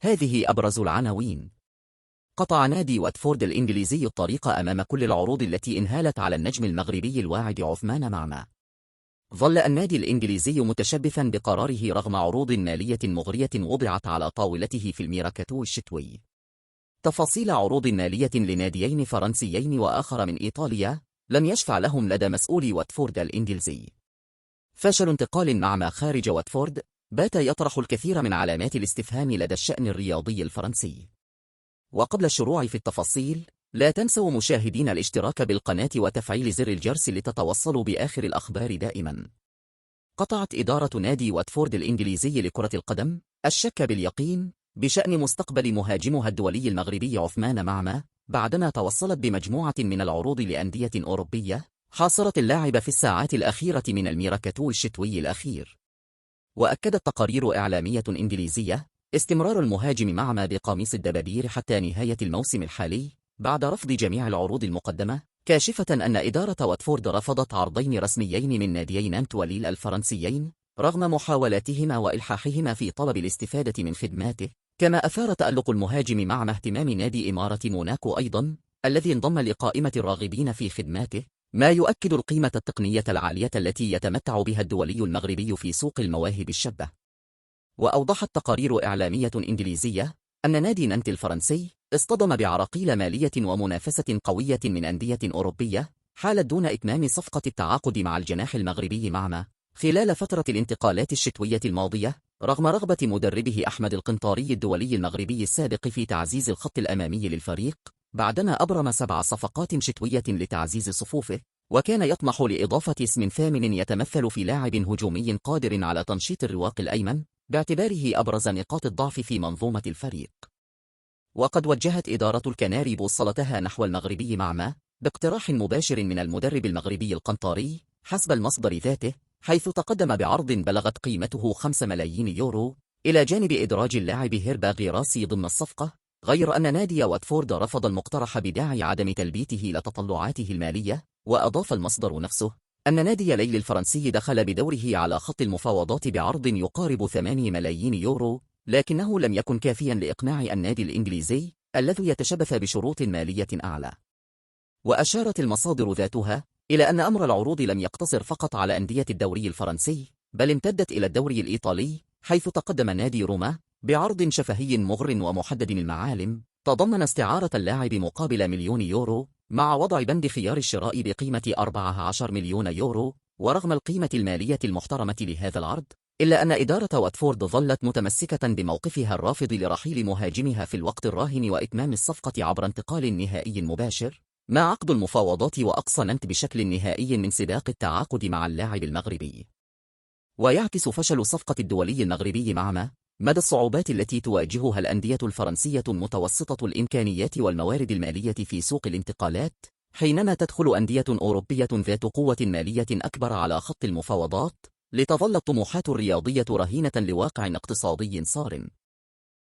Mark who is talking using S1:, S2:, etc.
S1: هذه أبرز العناوين. قطع نادي واتفورد الإنجليزي الطريق أمام كل العروض التي انهالت على النجم المغربي الواعد عثمان معمة. ظل النادي الإنجليزي متشبثا بقراره رغم عروض مالية مغرية وضعت على طاولته في الميركاتو الشتوي. تفاصيل عروض مالية لناديين فرنسيين وآخر من إيطاليا لم يشفع لهم لدى مسؤولي واتفورد الإنجليزي. فشل انتقال معمة خارج واتفورد بات يطرح الكثير من علامات الاستفهام لدى الشأن الرياضي الفرنسي. وقبل الشروع في التفاصيل، لا تنسوا مشاهدين الاشتراك بالقناة وتفعيل زر الجرس لتتوصلوا بآخر الأخبار دائما. قطعت إدارة نادي واتفورد الإنجليزي لكرة القدم الشك باليقين بشأن مستقبل مهاجمها الدولي المغربي عثمان معمة بعدما توصلت بمجموعة من العروض لأندية أوروبية حاصرت اللاعب في الساعات الأخيرة من الميركاتو الشتوي الأخير. وأكدت تقارير إعلامية إنجليزية استمرار المهاجم معمة بقميص الدبابير حتى نهاية الموسم الحالي بعد رفض جميع العروض المقدمة، كاشفة أن إدارة واتفورد رفضت عرضين رسميين من ناديي نانت وليل الفرنسيين رغم محاولاتهما وإلحاحهما في طلب الاستفادة من خدماته. كما أثار تألق المهاجم مع اهتمام نادي إمارة موناكو أيضا الذي انضم لقائمة الراغبين في خدماته، ما يؤكد القيمة التقنية العالية التي يتمتع بها الدولي المغربي في سوق المواهب الشابة. وأوضحت تقارير إعلامية إنجليزية أن نادي نانت الفرنسي اصطدم بعراقيل مالية ومنافسة قوية من أندية أوروبية حالت دون إتمام صفقة التعاقد مع الجناح المغربي معمة خلال فترة الانتقالات الشتوية الماضية، رغم رغبة مدربه أحمد القنطاري الدولي المغربي السابق في تعزيز الخط الأمامي للفريق بعدما أبرم 7 صفقات شتوية لتعزيز صفوفه، وكان يطمح لإضافة اسم ثامن يتمثل في لاعب هجومي قادر على تنشيط الرواق الأيمن باعتباره أبرز نقاط الضعف في منظومة الفريق. وقد وجهت إدارة الكناري بوصلتها نحو المغربي معمة باقتراح مباشر من المدرب المغربي القنطاري حسب المصدر ذاته، حيث تقدم بعرض بلغت قيمته 5 ملايين يورو إلى جانب إدراج اللاعب هيربا غيراسي ضمن الصفقة، غير أن نادي واتفورد رفض المقترح بداعي عدم تلبيته لتطلعاته المالية. وأضاف المصدر نفسه أن نادي ليل الفرنسي دخل بدوره على خط المفاوضات بعرض يقارب 8 ملايين يورو، لكنه لم يكن كافيا لإقناع النادي الإنجليزي الذي يتشبث بشروط مالية أعلى. وأشارت المصادر ذاتها إلى أن أمر العروض لم يقتصر فقط على أندية الدوري الفرنسي، بل امتدت إلى الدوري الإيطالي، حيث تقدم نادي روما بعرض شفهي مغر ومحدد المعالم تضمن استعارة اللاعب مقابل 1,000,000 يورو مع وضع بند خيار الشراء بقيمة 14 مليون يورو. ورغم القيمة المالية المحترمة لهذا العرض، إلا أن إدارة واتفورد ظلت متمسكة بموقفها الرافض لرحيل مهاجمها في الوقت الراهن وإتمام الصفقة عبر انتقال نهائي مباشر، مع عقد المفاوضات وأقصى نانت بشكل نهائي من سباق التعاقد مع اللاعب المغربي. ويعكس فشل صفقة الدولي المغربي معمة مدى الصعوبات التي تواجهها الأندية الفرنسية متوسطة الإمكانيات والموارد المالية في سوق الانتقالات، حينما تدخل أندية أوروبية ذات قوة مالية أكبر على خط المفاوضات، لتظل الطموحات الرياضية رهينة لواقع اقتصادي صارم.